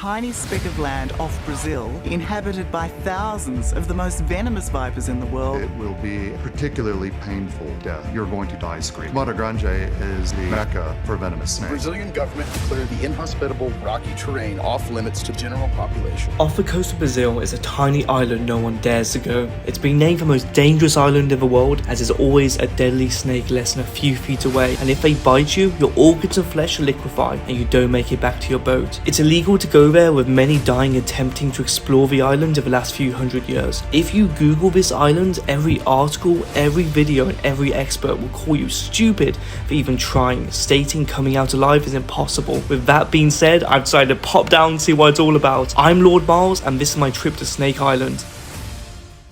tiny speck of land off Brazil, inhabited by thousands of the most venomous vipers in the world. It will be a particularly painful death. You're going to die screaming. Mata Grande is the mecca for venomous snakes. The Brazilian government declared the inhospitable rocky terrain off limits to the general population. Off the coast of Brazil is a tiny island no one dares to go. It's been named the most dangerous island in the world, as there's always a deadly snake less than a few feet away, and if they bite you, your organs of flesh liquefy and you don't make it back to your boat. It's illegal to go there, with many dying attempting to explore the island over the last few hundred years. If you Google this island, every article, every video and every expert will call you stupid for even trying, stating coming out alive is impossible. With that being said, I've decided to pop down and see what it's all about. I'm Lord Miles and this is my trip to Snake Island.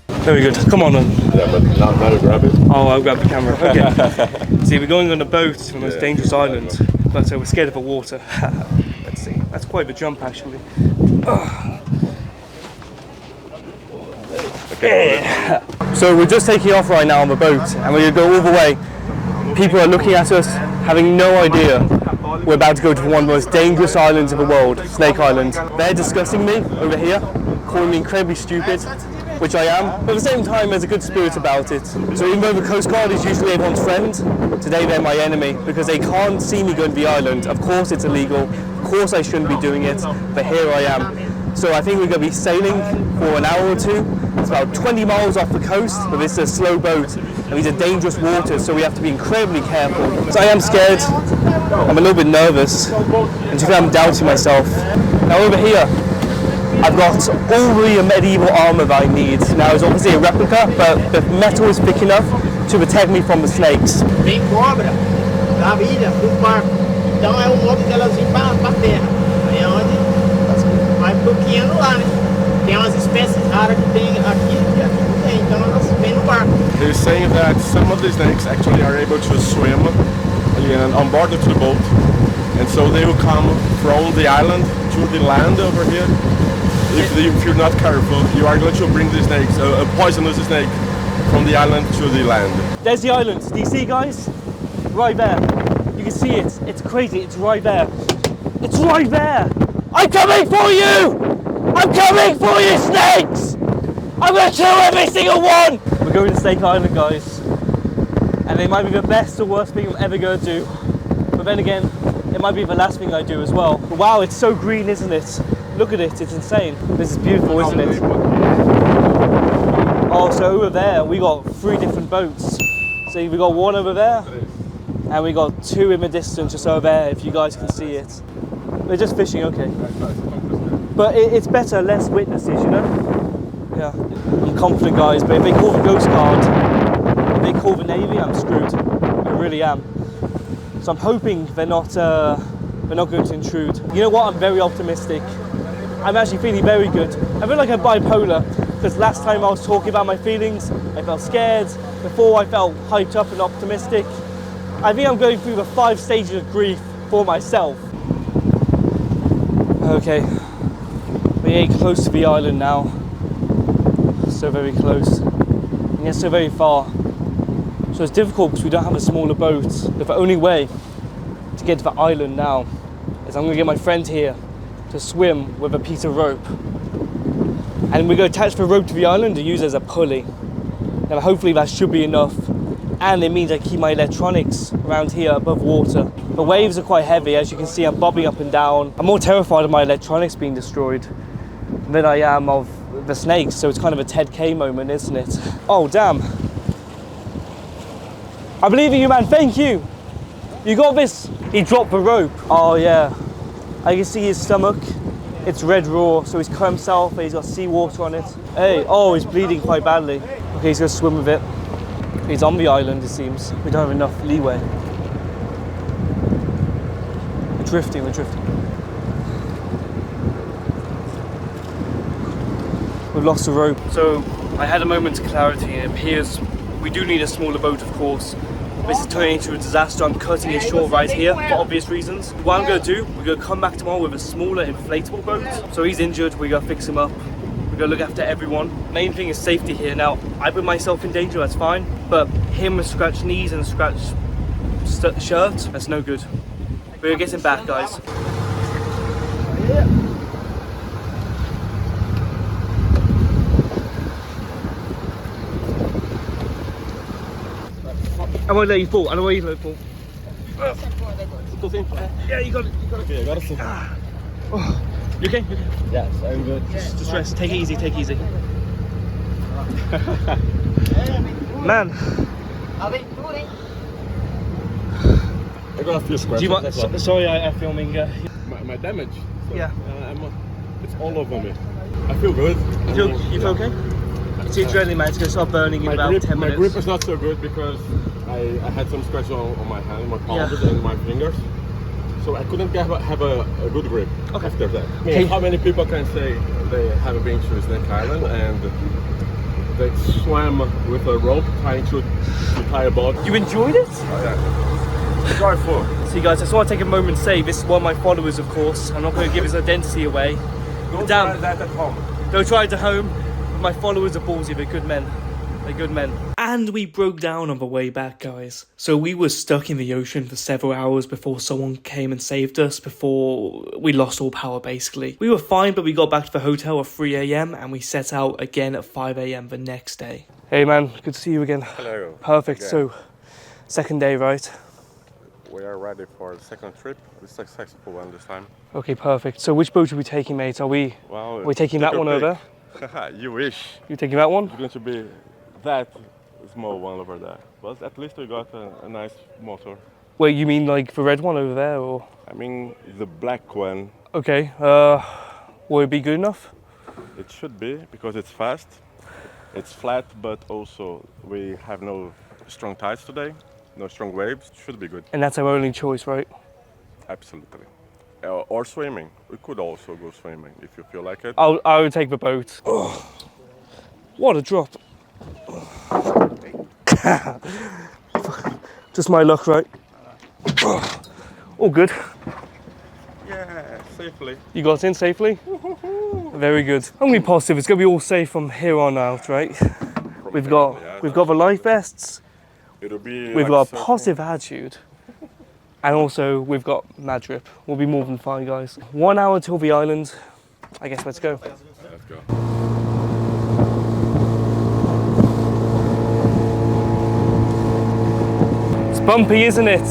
Very good, come on then. Yeah, but now to grab it. Oh, I'll grab the camera, okay. See, we're going on a boat to the most dangerous island, but we're scared of the water. Let's see, that's quite a jump actually. Yeah. So we're just taking off right now on the boat and we're going to go all the way. People are looking at us, having no idea we're about to go to one of the most dangerous islands in the world, Snake Island. They're discussing me over here, calling me incredibly stupid, which I am, but at the same time there's a good spirit about it. So even though the Coast Guard is usually everyone's friend, today they're my enemy because they can't see me go to the island. Of course it's illegal, of course I shouldn't be doing it, but here I am. So I think we're going to be sailing for an hour or two. It's about 20 miles off the coast, but this is a slow boat and these are dangerous waters, so we have to be incredibly careful. So I am scared, I'm a little bit nervous, and to I'm doubting myself. Now over here, I've got all the medieval armour that I need. Now it's obviously a replica, but the metal is thick enough to protect me from the snakes. Tem cobra da ilha do barco, então é modo delas ir para terra. Aí é onde vai bloqueando lá, né? Tem umas espécies raras que tem aqui e aqui não tem, então elas vêm no barco. They're saying that some of the snakes actually are able to swim on board of the boat, and so they will come from the island to the land over here. If you're not careful, you are going to bring the snakes, a poisonous snake, from the island to the land. There's the island. Do you see, guys? Right there. You can see it. It's crazy. It's right there. It's right there. I'm coming for you! I'm coming for you, snakes! I'm going to kill every single one! We're going to Snake Island, guys. And it might be the best or worst thing I'm ever going to do. But then again, it might be the last thing I do as well. But wow, it's so green, isn't it? Look at it, it's insane. This is beautiful, isn't it? Oh, so over there, we got 3 different boats. See, we got one over there, and we got 2 in the distance just over there, if you guys can see it. We're just fishing, okay. But it's better, less witnesses, you know? Yeah. I'm confident, guys, but if they call the Coast Guard, if they call the Navy, I'm screwed. I really am. So I'm hoping they're not going to intrude. You know what, I'm very optimistic. I'm actually feeling very good. I feel like I'm bipolar, because last time I was talking about my feelings, I felt scared. Before I felt hyped up and optimistic. I think I'm going through the 5 stages of grief for myself. Okay, we're getting close to the island now. So very close, and yet so very far. So it's difficult because we don't have a smaller boat. But the only way to get to the island now is I'm going to get my friend here to swim with a piece of rope, and we're going to attach the rope to the island and use it as a pulley. And hopefully that should be enough, and it means I keep my electronics around here above water. The waves are quite heavy, as you can see. I'm bobbing up and down. I'm more terrified of my electronics being destroyed than I am of the snakes, so it's kind of a Ted K moment, isn't it? Oh damn, I believe in you, man. Thank you, you got this. He dropped the rope. Oh yeah, I can see his stomach. It's red raw, so he's cut himself, but he's got seawater on it. Hey, oh, he's bleeding quite badly. Okay, he's gonna swim with it. He's on the island, it seems. We don't have enough leeway. We're drifting. We've lost the rope. So I had a moment's clarity, and it appears we do need a smaller boat, of course. This is turning into a disaster. I'm cutting it short right here for obvious reasons. What I'm going to do, we're going to come back tomorrow with a smaller inflatable boat. So he's injured, we're going to fix him up. We're going to look after everyone. Main thing is safety here. Now, I put myself in danger, that's fine. But him with scratched knees and scratched shirt, that's no good. We're going to get him back, guys. won't let you fall. I don't want you to let you fall. Yeah, you got it. Okay, I got it. Oh, you okay? Yes, I'm good. Just rest. Take it easy. Take it easy. Man, I got a few scratches. do you mind? Sorry, I'm filming. My damage? So, Yeah. It's all over me. I feel good. You feel okay? It's the adrenaline, man. It's going to start burning in about 10 minutes. My grip is not so good because I had some scratches on my hand, my palms and my fingers. So I couldn't have a good grip after that. I mean, how many people can say they haven't been to Snake Island and they swam with a rope trying to tie a boat? You enjoyed it? Oh, yeah. It's joyful. See guys, I just want to take a moment to say this is one of my followers, of course. I'm not going to give his identity away. Don't Damn. try that at home. Don't try it at home. My followers are ballsy, they're good men. They're good men. And we broke down on the way back, guys. So we were stuck in the ocean for several hours before someone came and saved us, before we lost all power, basically. We were fine, but we got back to the hotel at 3 AM and we set out again at 5 AM the next day. Hey man, good to see you again. Hello. Perfect, Again. so second day, right? We are ready for the second trip. The successful one this time. Okay, perfect. So which boat are we taking, mate? Are we taking that one over? You wish. You taking that one? It's going to be that small one over there. But at least we got a nice motor. Wait, you mean like the red one over there, or? I mean the black one. Okay, will it be good enough? It should be because it's fast. It's flat, but also we have no strong tides today. No strong waves. Should be good. And that's our only choice, right? Absolutely. Or swimming. We could also go swimming if you feel like it. I would take the boat. Oh, what a drop. Just my luck, right? All good. Yeah, safely. You got in safely? Very good. I'm gonna be positive. It's gonna be all safe from here on out, right? We've got the life vests. It'll be. We've like got a positive attitude. And also, we've got mad drip. We'll be more than fine, guys. 1 hour till the island. I guess let's go. Let's go. It's bumpy, isn't it?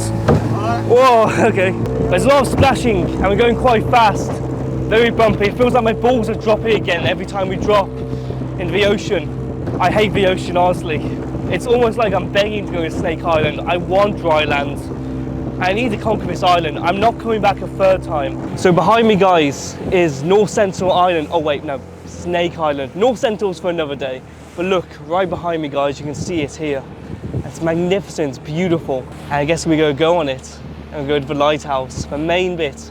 Whoa, okay. There's a lot of splashing, and we're going quite fast. Very bumpy. It feels like my balls are dropping again every time we drop into the ocean. I hate the ocean, honestly. It's almost like I'm begging to go to Snake Island. I want dry land. I need to conquer this island. I'm not coming back a third time. So behind me, guys, is North Sentinel Island. Oh wait, no, Snake Island. North Sentinel's for another day. But look, right behind me, guys, you can see it here. It's magnificent, it's beautiful. And I guess we're gonna go on it and go to the lighthouse, the main bit.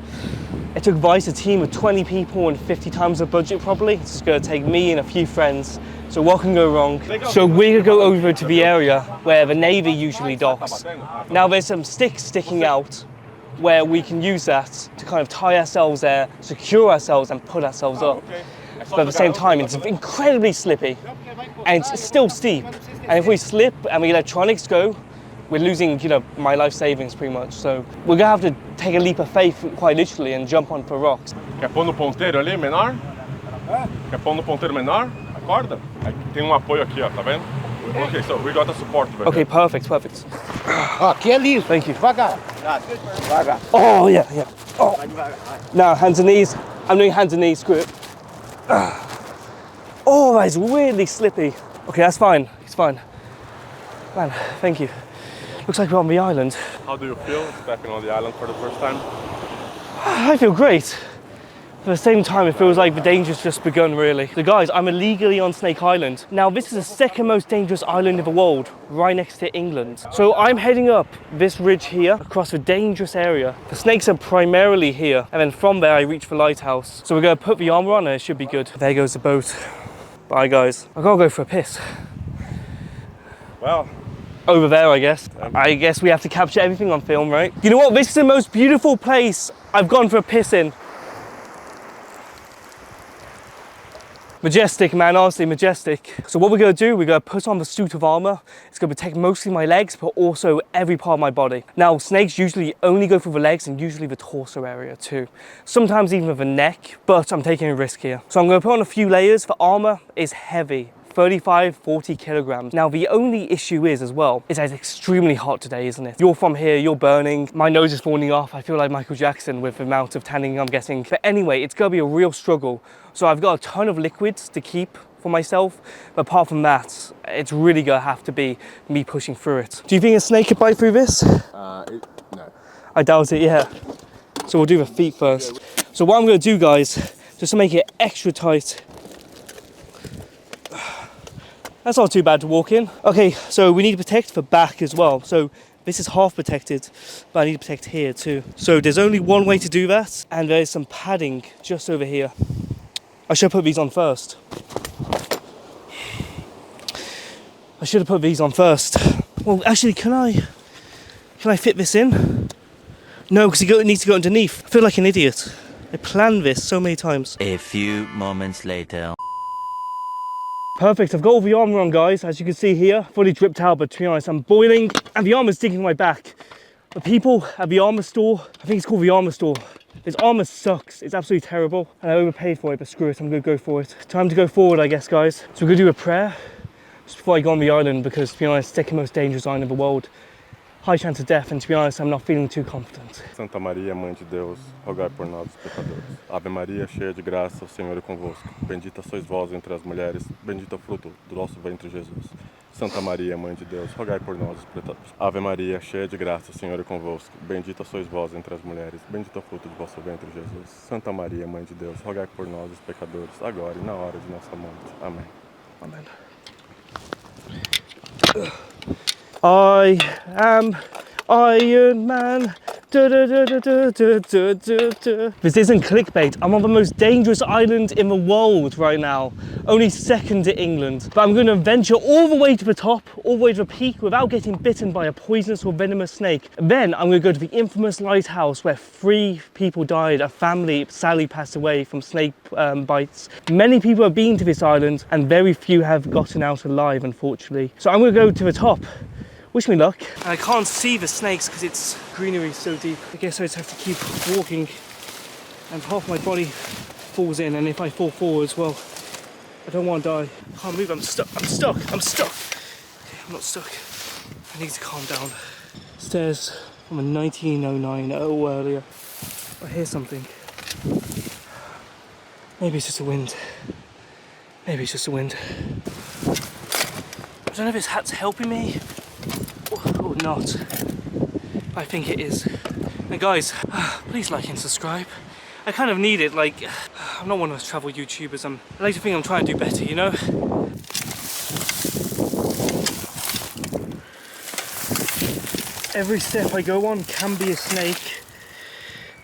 It took Vice a team of 20 people and 50 times the budget probably. It's just gonna take me and a few friends. So what can go wrong? So we're gonna go over to the area where the Navy usually docks. Now there's some sticks sticking out where we can use that to kind of tie ourselves there, secure ourselves and put ourselves up. But at the same time, it's incredibly slippy and it's still steep. And if we slip and the electronics go, we're losing, my life savings pretty much. So we're gonna have to take a leap of faith quite literally and jump onto rocks. Quer pôr no ponteiro ali, menor? Quer pôr no ponteiro menor? Acorda. Tem apoio aqui, ó, tá vendo? Okay, so we got a support. Okay, perfect. Aqui é liso. Thank you. Devagar. Devagar. Oh, yeah. Oh. Now, hands and knees. I'm doing hands and knees, screw it. Oh, that is really slippy. Okay, that's fine. It's fine. Man, thank you. Looks like we're on the island. How do you feel stepping on the island for the first time? I feel great. At the same time, it feels like the danger's just begun, really. So guys, I'm illegally on Snake Island. Now, this is the second most dangerous island in the world, right next to England. So I'm heading up this ridge here, across a dangerous area. The snakes are primarily here, and then from there I reach the lighthouse. So we're gonna put the armor on and it should be good. There goes the boat. Bye, guys. I gotta go for a piss. Well, over there, I guess. I guess we have to capture everything on film, right? You know what? This is the most beautiful place I've gone for a piss in. Majestic, man, honestly, majestic. So what we're gonna do, we're gonna put on the suit of armor. It's gonna protect mostly my legs, but also every part of my body. Now, snakes usually only go for the legs and usually the torso area too. Sometimes even the neck, but I'm taking a risk here. So I'm gonna put on a few layers. The armor is heavy, 35, 40 kilograms. Now, the only issue is as well, is that it's extremely hot today, isn't it? You're from here, you're burning. My nose is falling off. I feel like Michael Jackson with the amount of tanning I'm getting. But anyway, it's gonna be a real struggle. So I've got a ton of liquids to keep for myself. But apart from that, it's really gonna have to be me pushing through it. Do you think a snake could bite through this? No. I doubt it, yeah. So we'll do the feet first. So what I'm gonna do, guys, just to make it extra tight. That's not too bad to walk in. Okay, so we need to protect the back as well. So this is half protected, but I need to protect here too. So there's only one way to do that, and there's some padding just over here. I should have put these on first. Well, actually, can I fit this in? No, because it needs to go underneath. I feel like an idiot. I planned this so many times. A few moments later. Perfect, I've got all the armour on, guys, as you can see here, fully dripped out, but to be honest, I'm boiling and the armour's sticking to my back. The people at the armour store, I think it's called the armour store, this armour sucks, it's absolutely terrible, and I overpaid for it, but screw it, I'm gonna go for it. Time to go forward, I guess, guys. So we're gonna do a prayer just before I go on the island, because to be honest, second most dangerous island in the world. High chance of death, and to be honest, I'm not feeling too confident. Santa Maria, Mãe de Deus, rogai por nós, pecadores. Ave Maria, cheia de graça, o Senhor é convosco. Bendita sois vós entre as mulheres, bendito é o fruto do nosso ventre, Jesus. Santa Maria, Mãe de Deus, rogai por nós, os pecadores. Ave Maria, cheia de graça, o Senhor é convosco. Bendita sois vós entre as mulheres, bendito é o fruto do vosso ventre, Jesus. Santa Maria, Mãe de Deus, rogai por nós, os pecadores, agora e na hora de nossa morte. Amém. Amen. I am Iron Man. This isn't clickbait. I'm on the most dangerous island in the world right now. Only second to England. But I'm going to venture all the way to the top, all the way to the peak without getting bitten by a poisonous or venomous snake. Then I'm going to go to the infamous lighthouse where 3 people died. A family sadly passed away from snake bites. Many people have been to this island and very few have gotten out alive, unfortunately. So I'm going to go to the top. Wish me luck. And I can't see the snakes because it's greenery so deep. I guess I just have to keep walking and half my body falls in, and if I fall forwards, well, I don't want to die. I can't move, I'm stuck. Okay, I'm not stuck. I need to calm down. Stairs from a 1909, earlier. I hear something. Maybe it's just the wind. I don't know if this hat's helping me or not. I think it is. Now guys, please like and subscribe. I kind of need it, like, I'm not one of those travel YouTubers. I like to think I'm trying to do better, you know? Every step I go on can be a snake,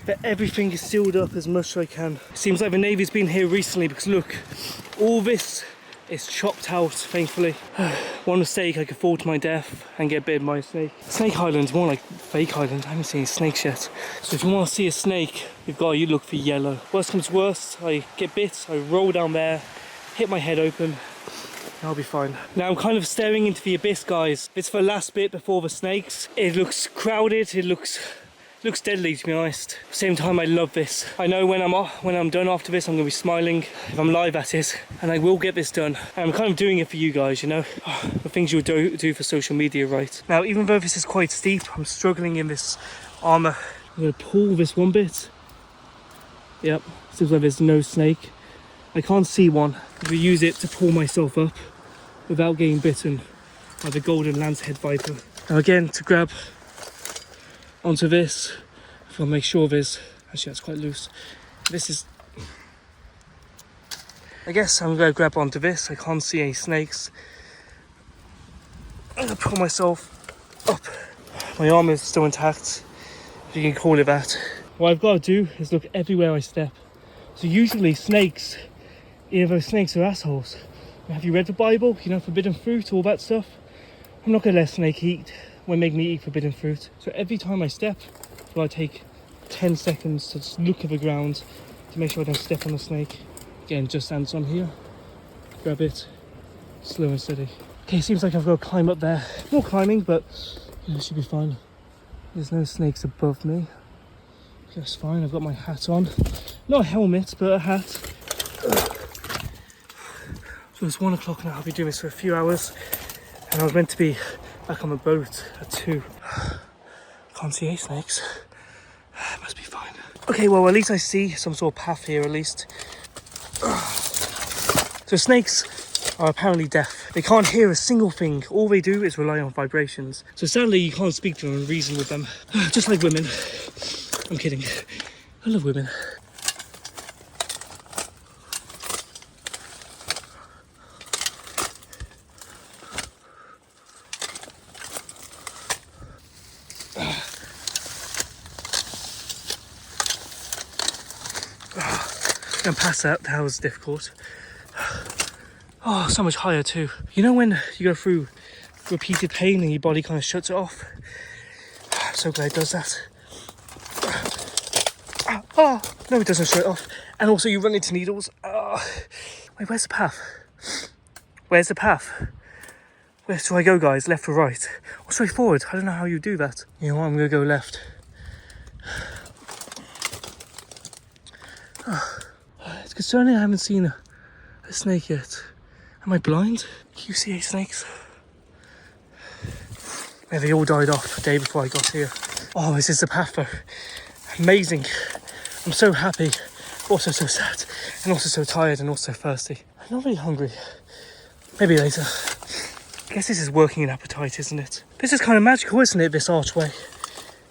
but everything is sealed up as much as I can. Seems like the Navy's been here recently because look, all this is chopped out, thankfully. One mistake, I could fall to my death and get bitten by a snake. Snake Island's more like fake island. I haven't seen snakes yet. So if you want to see a snake, you've got to look for yellow. Worst comes to worst, I get bit, I roll down there, hit my head open, and I'll be fine. Now I'm kind of staring into the abyss, guys. It's the last bit before the snakes. It looks crowded, it looks deadly, to be honest. At the same time, I love this. I know when I'm done after this, I'm gonna be smiling, if I'm live at it, and I will get this done. And I'm kind of doing it for you guys, you know? The things you would do for social media, right? Now, even though this is quite steep, I'm struggling in this armour. I'm gonna pull this one bit. Yep, seems like there's no snake. I can't see one. I'm gonna use it to pull myself up without getting bitten by the golden lancehead viper. Now again, to grab onto this, I'll make sure there's, actually that's quite loose. This is, I guess I'm going to grab onto this. I can't see any snakes. I'm going to pull myself up. My arm is still intact, if you can call it that. What I've got to do is look everywhere I step. So usually snakes, either snakes are assholes. Have you read the Bible? You know, forbidden fruit, all that stuff. I'm not going to let a snake eat when making me eat forbidden fruit. So every time I step, I take 10 seconds to just look at the ground to make sure I don't step on the snake. Again, just stands on here, grab it, slow and steady. Okay, seems like I've got to climb up there. More climbing, but you know, it should be fine. There's no snakes above me. That's fine, I've got my hat on. Not a helmet, but a hat. So it's 1 o'clock now. I'll be doing this for a few hours. And I was meant to be back on the boat at 2. Can't see any snakes. Must be fine. Okay, well, at least I see some sort of path here, at least. So snakes are apparently deaf. They can't hear a single thing. All they do is rely on vibrations. So sadly, you can't speak to them and reason with them. Just like women. I'm kidding. I love women. And past that was difficult. Oh, so much higher too. You know when you go through repeated pain and your body kind of shuts it off? I'm so glad it does that. Oh, no, it doesn't shut it off. And also you run into needles. Wait, where's the path? Where's the path? Where do I go, guys? Left or right? Or straight forward? I don't know how you do that. You know what, I'm gonna go left. It's concerning I haven't seen a snake yet. Am I blind? Can you see 8 snakes? Maybe they all died off the day before I got here. Oh, this is the path though. Amazing. I'm so happy, also so sad, and also so tired and also thirsty. I'm not really hungry. Maybe later. I guess this is working an appetite, isn't it? This is kind of magical, isn't it, this archway?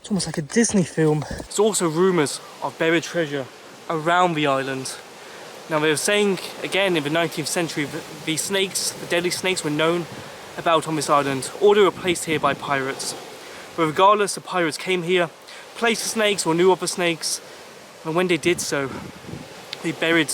It's almost like a Disney film. There's also rumours of buried treasure around the island. Now they were saying, again, in the 19th century, the snakes, the deadly snakes were known about on this island, or they were placed here by pirates. But regardless, the pirates came here, placed the snakes or knew of the snakes, and when they did so, they buried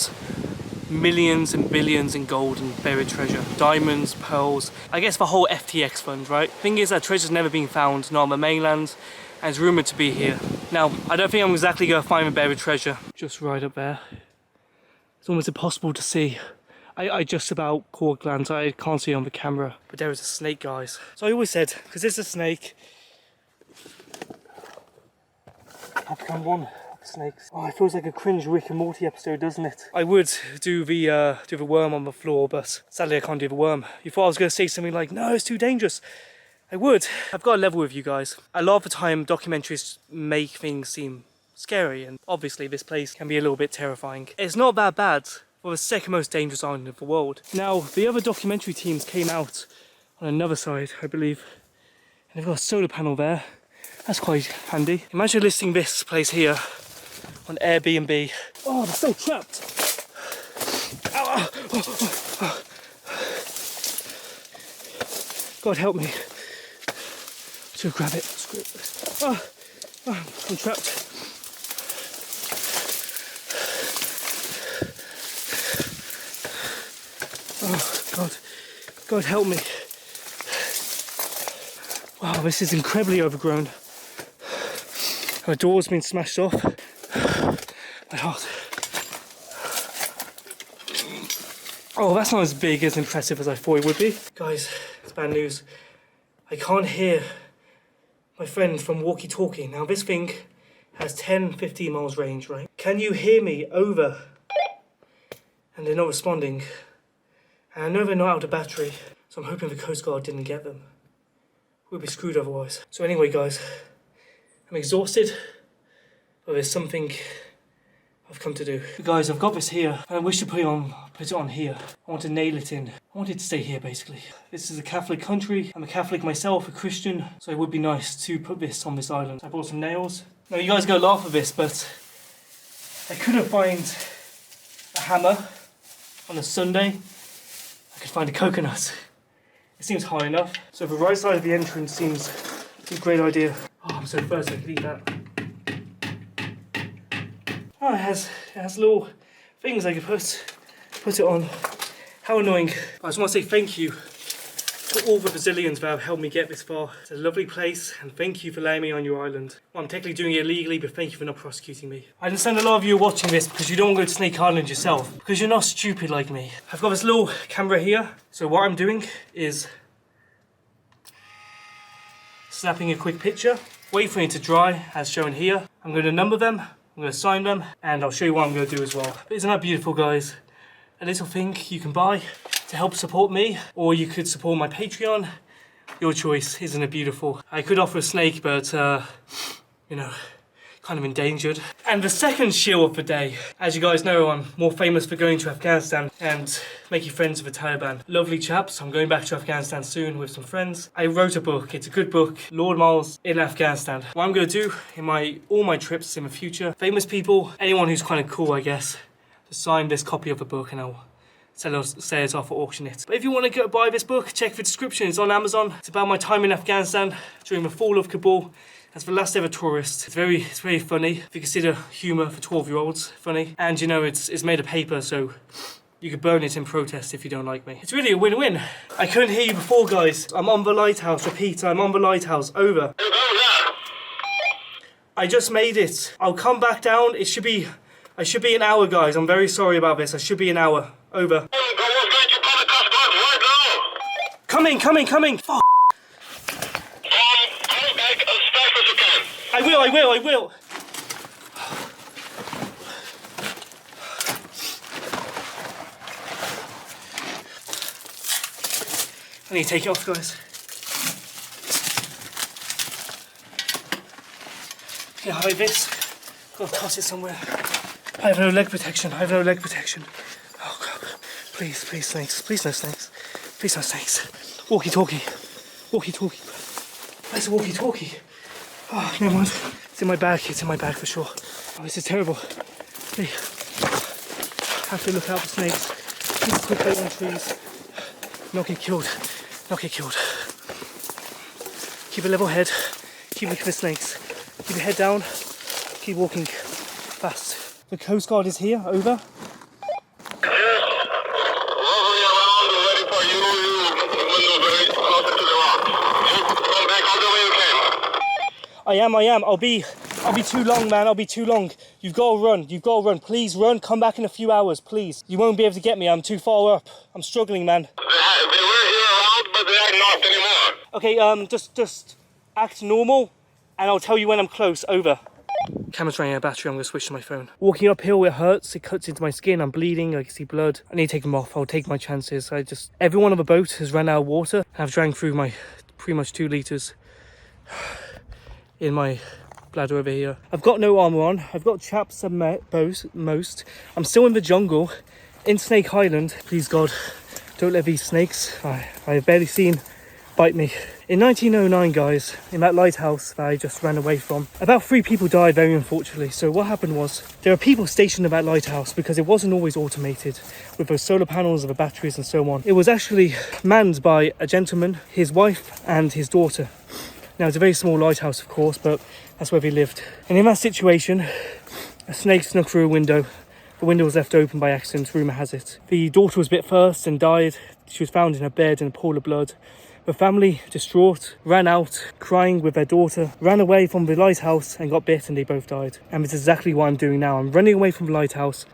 millions and billions in gold and buried treasure. Diamonds, pearls, I guess the whole FTX fund, right? Thing is that treasure's never been found, not on the mainland, and it's rumoured to be here. Now, I don't think I'm exactly going to find the buried treasure. Just right up there. It's almost impossible to see. I just about caught a glance. I can't see on the camera. But there is a snake, guys. So I always said, because it's a snake, I've become one of the snakes. Oh, it feels like a cringe Rick and Morty episode, doesn't it? I would do the worm on the floor, but sadly I can't do the worm. You thought I was going to say something like, no, it's too dangerous. I would. I've got a level with you guys. A lot of the time, documentaries make things seem scary, and obviously this place can be a little bit terrifying. It's not that bad for the second most dangerous island in the world. Now, the other documentary teams came out on another side, I believe, and they've got a solar panel there. That's quite handy. Imagine listing this place here on Airbnb. Oh, they're still trapped. Ow, oh. God help me. To grab it. Screw it. I'm trapped. Oh, God help me. Wow, this is incredibly overgrown. The door's been smashed off. My heart. Oh, that's not as big, as impressive as I thought it would be. Guys, it's bad news. I can't hear my friend from walkie-talkie. Now this thing has 10-15 miles range, right? Can you hear me over? And they're not responding. And I know they're not out of battery, so I'm hoping the Coast Guard didn't get them. We'll be screwed otherwise. So anyway, guys, I'm exhausted, but there's something I've come to do. Guys, I've got this here, and I wish to put it on here. I want to nail it in. I want it to stay here, basically. This is a Catholic country. I'm a Catholic myself, a Christian, so it would be nice to put this on this island. I brought some nails. Now, you guys go laugh at this, but I couldn't find a hammer on a Sunday. I could find a coconut. It seems high enough. So the right side of the entrance seems a great idea. Oh, I'm so thirsty, I could eat that. Oh, it has little things I could put it on. How annoying. I just want to say thank you to all the Brazilians that have helped me get this far. It's a lovely place, and thank you for letting me on your island. Well, I'm technically doing it illegally, but thank you for not prosecuting me. I understand a lot of you are watching this because you don't want to go to Snake Island yourself, because you're not stupid like me. I've got this little camera here, so what I'm doing is snapping a quick picture, wait for it to dry, as shown here. I'm going to number them, I'm going to sign them, and I'll show you what I'm going to do as well. But isn't that beautiful, guys? A little thing you can buy to help support me, or you could support my Patreon. Your choice, isn't it beautiful? I could offer a snake, but you know, kind of endangered. And the second shield of the day. As you guys know, I'm more famous for going to Afghanistan and making friends with the Taliban. Lovely chaps. I'm going back to Afghanistan soon with some friends. I wrote a book. It's a good book. Lord Miles in Afghanistan. What I'm going to do in all my trips in the future, famous people, anyone who's kind of cool, I guess, to sign this copy of the book and I'll sell it off or auction it. But if you want to go buy this book, check the description. It's on Amazon. It's about my time in Afghanistan during the fall of Kabul. As the last ever tourist. It's very funny. If you consider humour for 12-year-olds funny. And you know, it's made of paper, so you could burn it in protest if you don't like me. It's really a win-win. I couldn't hear you before, guys. I'm on the lighthouse. Repeat, I'm on the lighthouse. Over. I just made it. I'll come back down. I should be an hour, guys. I'm very sorry about this. I should be an hour. Over. Coming. Fuck. I will. I need to take it off, guys. Yeah, hide this. Gotta toss it somewhere. I have no leg protection. Oh God. Please, snakes. Please, no snakes. Please, no snakes. Walkie-talkie. Where's the walkie-talkie? Oh, never mind. It's in my bag for sure. Oh, this is terrible. Hey. Have to look out for snakes. Please quit on trees. Not get killed. Keep a level head. Keep looking for snakes. Keep your head down. Keep walking fast. The Coast Guard is here. Over. I am. I'll be too long, man. I'll be too long. You've got to run. Please run. Come back in a few hours, please. You won't be able to get me. I'm too far up. I'm struggling, man. They were here around, but they are not anymore. Okay, just act normal, and I'll tell you when I'm close. Over. Camera's running out of battery. I'm gonna switch to my phone. Walking uphill, it hurts. It cuts into my skin. I'm bleeding. I can see blood. I need to take them off. I'll take my chances. Everyone on the boat has run out of water. I've drank through my pretty much 2 litres. In my bladder over here. I've got no armour on. I've got chaps at most. I'm still in the jungle in Snake Island. Please God, don't let these snakes I have barely seen bite me. In 1909, guys, in that lighthouse that I just ran away from, about 3 people died very unfortunately. So what happened was, there are people stationed at that lighthouse because it wasn't always automated with those solar panels and the batteries and so on. It was actually manned by a gentleman, his wife and his daughter. Now, it's a very small lighthouse, of course, but that's where they lived. And in that situation, a snake snuck through a window. The window was left open by accident, rumour has it. The daughter was bit first and died. She was found in her bed in a pool of blood. The family, distraught, ran out, crying with their daughter, ran away from the lighthouse and got bit, and they both died. And this is exactly what I'm doing now. I'm running away from the lighthouse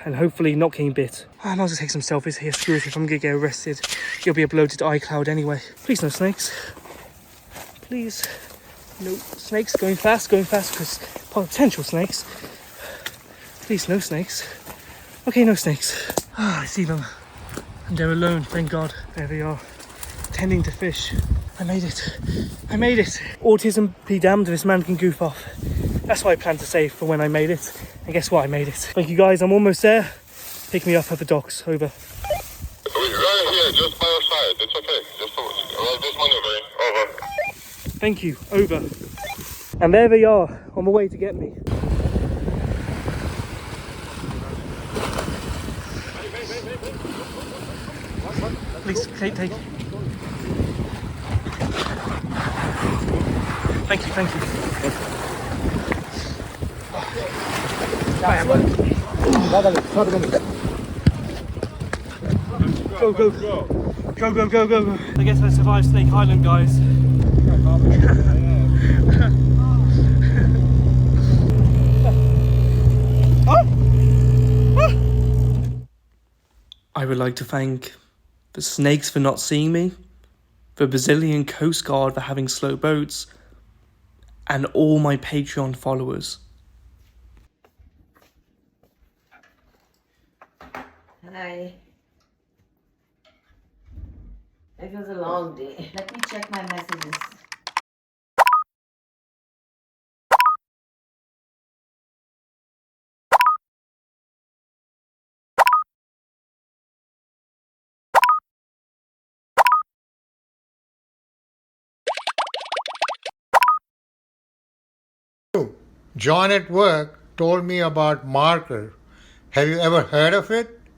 and hopefully not getting bit. I might as well take some selfies here. Screw it, if I'm going to get arrested, it'll be uploaded to iCloud anyway. Please, no snakes. Please. No snakes. Going fast because potential snakes. Please, no snakes. Okay, no snakes. I see them. And they're alone, thank God. There they are. Tending to fish. I made it. Autism be damned, this man can goof off. That's what I planned to say for when I made it. And guess what? I made it. Thank you guys, I'm almost there. Pick me up at the docks. Over. Right here, just by your side. It's okay. Just maneuvering. Over. Thank you. Over. And there they are, on the way to get me. Please, take. Thank you. Go. I guess I survived Snake Island, guys. I would like to thank the snakes for not seeing me, the Brazilian Coast Guard for having slow boats, and all my Patreon followers. Hi. It was a long day. Let me check my messages. John at work told me about marker. Have you ever heard of it?